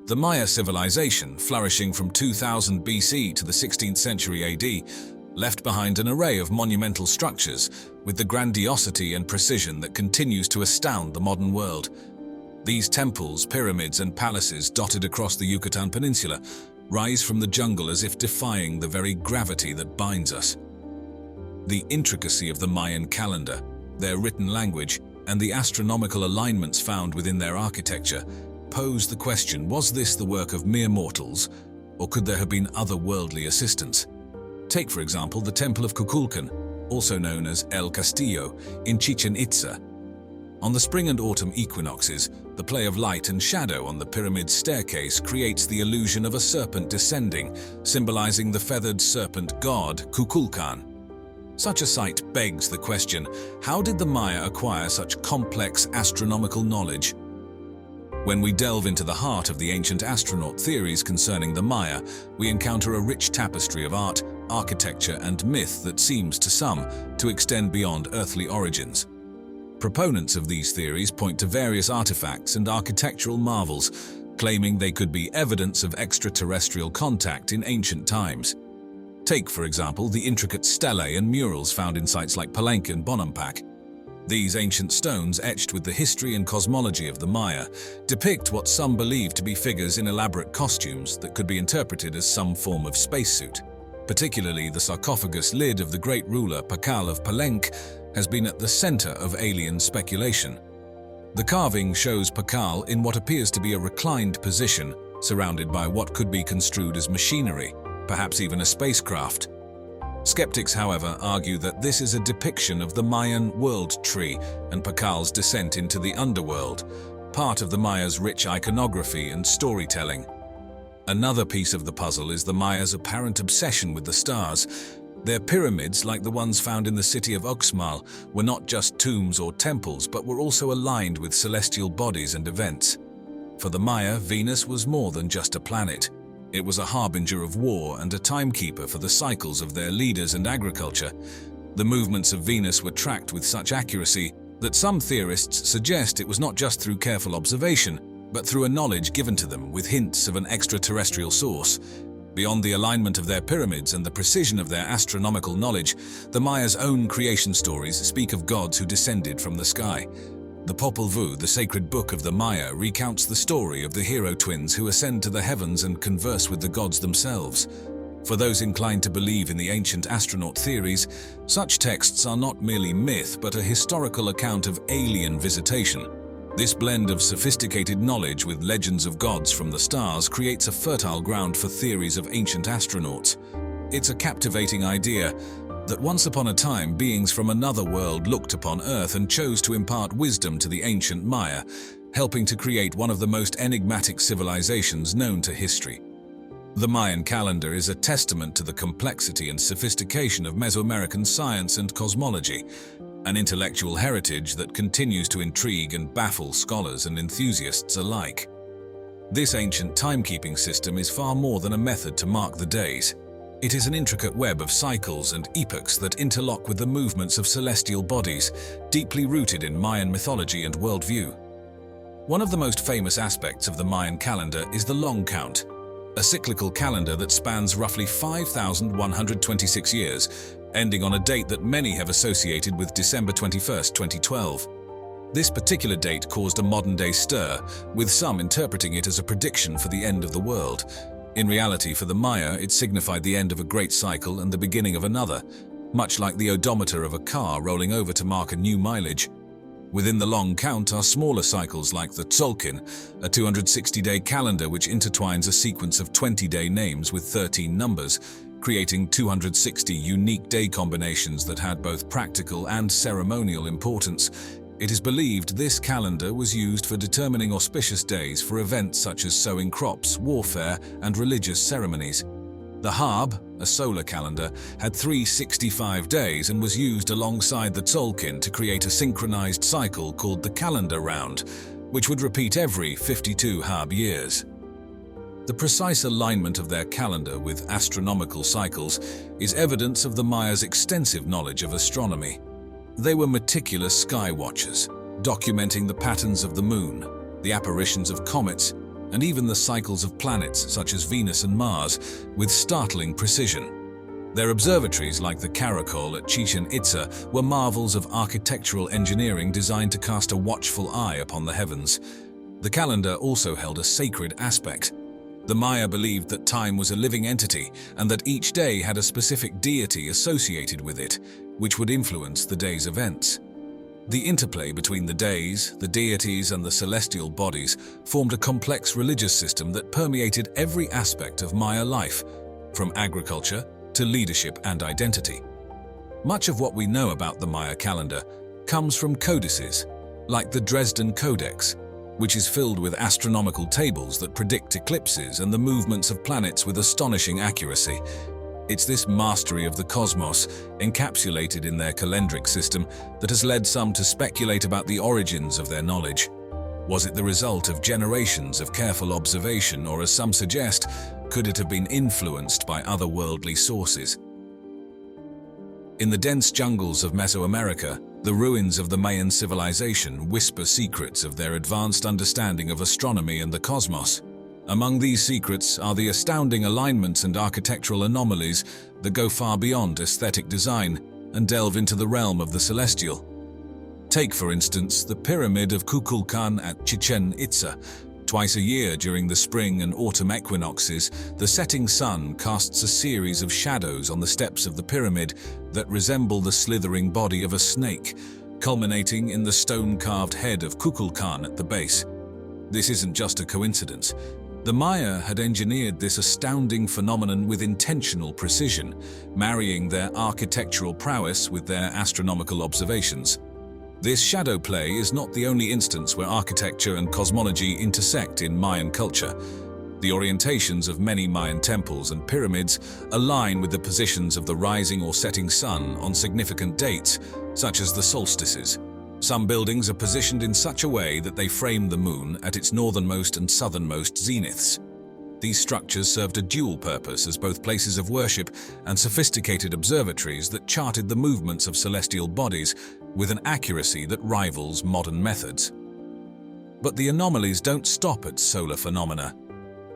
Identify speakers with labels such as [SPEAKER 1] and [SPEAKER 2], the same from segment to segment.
[SPEAKER 1] The Maya civilization, flourishing from 2000 BC to the 16th century AD, left behind an array of monumental structures with the grandiosity and precision that continues to astound the modern world. These temples, pyramids, and palaces dotted across the Yucatan Peninsula rise from the jungle as if defying the very gravity that binds us. The intricacy of the Mayan calendar, their written language, and the astronomical alignments found within their architecture pose the question, was this the work of mere mortals, or could there have been otherworldly assistance? Take, for example, the Temple of Kukulkan, also known as El Castillo, in Chichen Itza. On the spring and autumn equinoxes, the play of light and shadow on the pyramid's staircase creates the illusion of a serpent descending, symbolizing the feathered serpent god Kukulkan. Such a sight begs the question, how did the Maya acquire such complex astronomical knowledge? When we delve into the heart of the ancient astronaut theories concerning the Maya, we encounter a rich tapestry of art, architecture, and myth that seems to some to extend beyond earthly origins. Proponents of these theories point to various artifacts and architectural marvels, claiming they could be evidence of extraterrestrial contact in ancient times. Take, for example, the intricate stelae and murals found in sites like Palenque and Bonampak. These ancient stones, etched with the history and cosmology of the Maya, depict what some believe to be figures in elaborate costumes that could be interpreted as some form of spacesuit. Particularly, the sarcophagus lid of the great ruler Pakal of Palenque has been at the center of alien speculation. The carving shows Pakal in what appears to be a reclined position, surrounded by what could be construed as machinery, perhaps even a spacecraft. Skeptics, however, argue that this is a depiction of the Mayan world tree and Pakal's descent into the underworld, part of the Maya's rich iconography and storytelling. Another piece of the puzzle is the Maya's apparent obsession with the stars. Their pyramids, like the ones found in the city of Uxmal, were not just tombs or temples, but were also aligned with celestial bodies and events. For the Maya, Venus was more than just a planet. It was a harbinger of war and a timekeeper for the cycles of their leaders and agriculture. The movements of Venus were tracked with such accuracy that some theorists suggest it was not just through careful observation, but through a knowledge given to them with hints of an extraterrestrial source. Beyond the alignment of their pyramids and the precision of their astronomical knowledge, the Maya's own creation stories speak of gods who descended from the sky. The Popol Vuh, the sacred book of the Maya, recounts the story of the hero twins who ascend to the heavens and converse with the gods themselves. For those inclined to believe in the ancient astronaut theories, such texts are not merely myth but a historical account of alien visitation. This blend of sophisticated knowledge with legends of gods from the stars creates a fertile ground for theories of ancient astronauts. It's a captivating idea that once upon a time beings from another world looked upon Earth and chose to impart wisdom to the ancient Maya, helping to create one of the most enigmatic civilizations known to history. The Mayan calendar is a testament to the complexity and sophistication of Mesoamerican science and cosmology, an intellectual heritage that continues to intrigue and baffle scholars and enthusiasts alike. This ancient timekeeping system is far more than a method to mark the days. It is an intricate web of cycles and epochs that interlock with the movements of celestial bodies, deeply rooted in Mayan mythology and worldview. One of the most famous aspects of the Mayan calendar is the long count, a cyclical calendar that spans roughly 5,126 years, ending on a date that many have associated with December 21, 2012. This particular date caused a modern-day stir, with some interpreting it as a prediction for the end of the world. In reality, for the Maya, it signified the end of a great cycle and the beginning of another, much like the odometer of a car rolling over to mark a new mileage. Within the long count are smaller cycles like the Tzolk'in, a 260-day calendar which intertwines a sequence of 20-day names with 13 numbers, creating 260 unique day combinations that had both practical and ceremonial importance. It is believed this calendar was used for determining auspicious days for events such as sowing crops, warfare, and religious ceremonies. The Hab, a solar calendar, had 365 days and was used alongside the Tzolk'in to create a synchronized cycle called the calendar round, which would repeat every 52 Hab years. The precise alignment of their calendar with astronomical cycles is evidence of the Maya's extensive knowledge of astronomy. They were meticulous sky watchers, documenting the patterns of the moon, the apparitions of comets, and even the cycles of planets such as Venus and Mars with startling precision. Their observatories, like the Caracol at Chichen Itza, were marvels of architectural engineering designed to cast a watchful eye upon the heavens. The calendar also held a sacred aspect. The Maya believed that time was a living entity and that each day had a specific deity associated with it, which would influence the day's events. The interplay between the days, the deities, and the celestial bodies formed a complex religious system that permeated every aspect of Maya life, from agriculture to leadership and identity. Much of what we know about the Maya calendar comes from codices, like the Dresden Codex, which is filled with astronomical tables that predict eclipses and the movements of planets with astonishing accuracy. It's this mastery of the cosmos, encapsulated in their calendric system, that has led some to speculate about the origins of their knowledge. Was it the result of generations of careful observation, or, as some suggest, could it have been influenced by otherworldly sources? In the dense jungles of Mesoamerica, the ruins of the Mayan civilization whisper secrets of their advanced understanding of astronomy and the cosmos. Among these secrets are the astounding alignments and architectural anomalies that go far beyond aesthetic design and delve into the realm of the celestial. Take, for instance, the Pyramid of Kukulkan at Chichen Itza. Twice a year during the spring and autumn equinoxes, the setting sun casts a series of shadows on the steps of the pyramid that resemble the slithering body of a snake, culminating in the stone-carved head of Kukulkan at the base. This isn't just a coincidence. The Maya had engineered this astounding phenomenon with intentional precision, marrying their architectural prowess with their astronomical observations. This shadow play is not the only instance where architecture and cosmology intersect in Mayan culture. The orientations of many Mayan temples and pyramids align with the positions of the rising or setting sun on significant dates, such as the solstices. Some buildings are positioned in such a way that they frame the moon at its northernmost and southernmost zeniths. These structures served a dual purpose as both places of worship and sophisticated observatories that charted the movements of celestial bodies with an accuracy that rivals modern methods. But the anomalies don't stop at solar phenomena.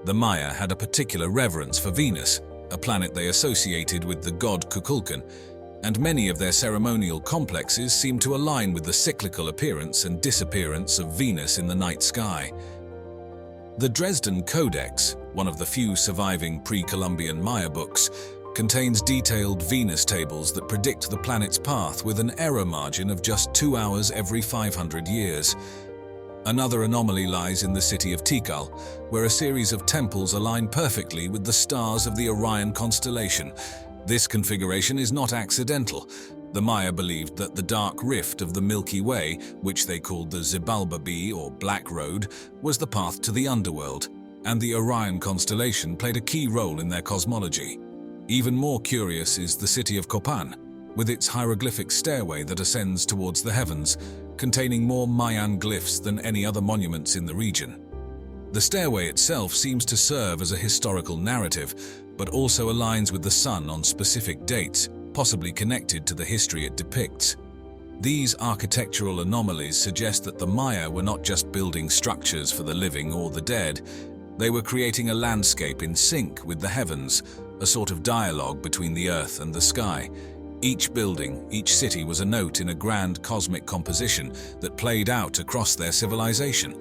[SPEAKER 1] The Maya had a particular reverence for Venus, a planet they associated with the god Kukulkan, and many of their ceremonial complexes seem to align with the cyclical appearance and disappearance of Venus in the night sky. The Dresden Codex, one of the few surviving pre-Columbian Maya books, contains detailed Venus tables that predict the planet's path with an error margin of just 2 hours every 500 years. Another anomaly lies in the city of Tikal, where a series of temples align perfectly with the stars of the Orion constellation. This configuration is not accidental. The Maya believed that the dark rift of the Milky Way, which they called the Xibalba or Black Road, was the path to the underworld, and the Orion constellation played a key role in their cosmology. Even more curious is the city of Copan, with its hieroglyphic stairway that ascends towards the heavens, containing more Mayan glyphs than any other monuments in the region. The stairway itself seems to serve as a historical narrative, but also aligns with the sun on specific dates, possibly connected to the history it depicts. These architectural anomalies suggest that the Maya were not just building structures for the living or the dead. They were creating a landscape in sync with the heavens, a sort of dialogue between the earth and the sky. Each building, each city was a note in a grand cosmic composition that played out across their civilization.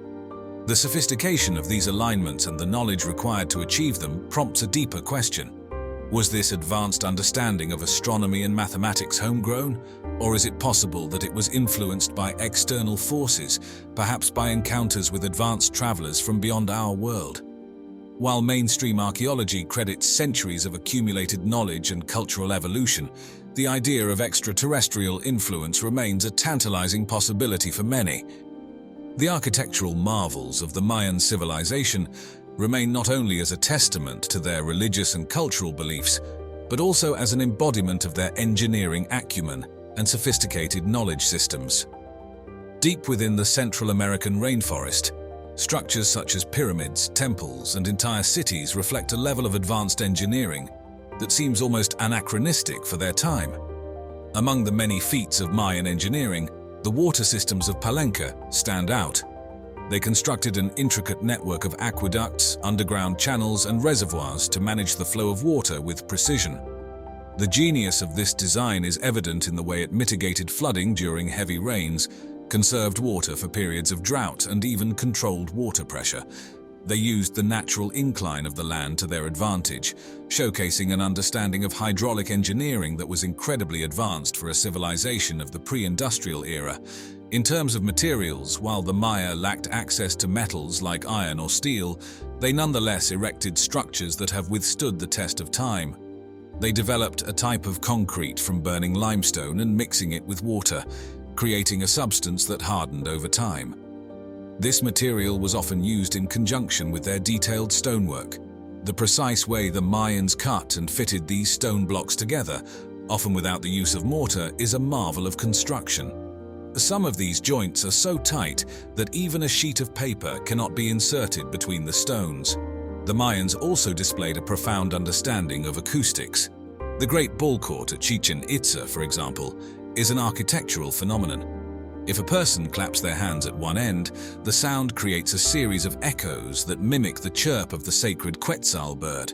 [SPEAKER 1] The sophistication of these alignments and the knowledge required to achieve them prompts a deeper question. Was this advanced understanding of astronomy and mathematics homegrown, or is it possible that it was influenced by external forces, perhaps by encounters with advanced travelers from beyond our world? While mainstream archaeology credits centuries of accumulated knowledge and cultural evolution, the idea of extraterrestrial influence remains a tantalizing possibility for many. The architectural marvels of the Mayan civilization remain not only as a testament to their religious and cultural beliefs, but also as an embodiment of their engineering acumen and sophisticated knowledge systems. Deep within the Central American rainforest, structures such as pyramids, temples, and entire cities reflect a level of advanced engineering that seems almost anachronistic for their time. Among the many feats of Mayan engineering, the water systems of Palenque stand out. They constructed an intricate network of aqueducts, underground channels, and reservoirs to manage the flow of water with precision. The genius of this design is evident in the way it mitigated flooding during heavy rains, conserved water for periods of drought, and even controlled water pressure. They used the natural incline of the land to their advantage, showcasing an understanding of hydraulic engineering that was incredibly advanced for a civilization of the pre-industrial era. In terms of materials, while the Maya lacked access to metals like iron or steel, they nonetheless erected structures that have withstood the test of time. They developed a type of concrete from burning limestone and mixing it with water, creating a substance that hardened over time. This material was often used in conjunction with their detailed stonework. The precise way the Mayans cut and fitted these stone blocks together, often without the use of mortar, is a marvel of construction. Some of these joints are so tight that even a sheet of paper cannot be inserted between the stones. The Mayans also displayed a profound understanding of acoustics. The Great Ball Court at Chichen Itza, for example, is an architectural phenomenon. If a person claps their hands at one end, the sound creates a series of echoes that mimic the chirp of the sacred Quetzal bird.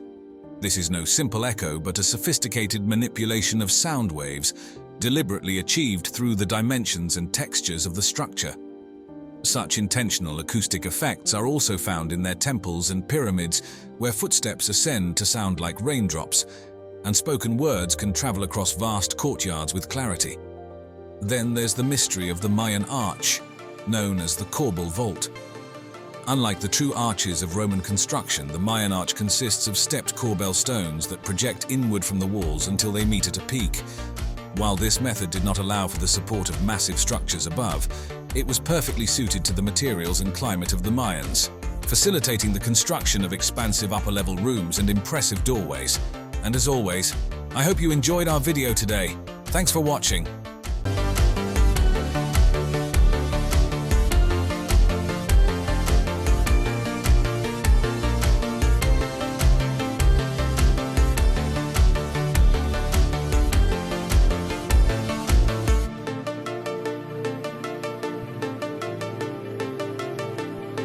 [SPEAKER 1] This is no simple echo, but a sophisticated manipulation of sound waves, deliberately achieved through the dimensions and textures of the structure. Such intentional acoustic effects are also found in their temples and pyramids, where footsteps ascend to sound like raindrops, and spoken words can travel across vast courtyards with clarity. Then there's the mystery of the Mayan arch, known as the Corbel Vault. Unlike the true arches of Roman construction, the Mayan arch consists of stepped corbel stones that project inward from the walls until they meet at a peak. While this method did not allow for the support of massive structures above, it was perfectly suited to the materials and climate of the Mayans, facilitating the construction of expansive upper-level rooms and impressive doorways. And as always, I hope you enjoyed our video today. Thanks for watching.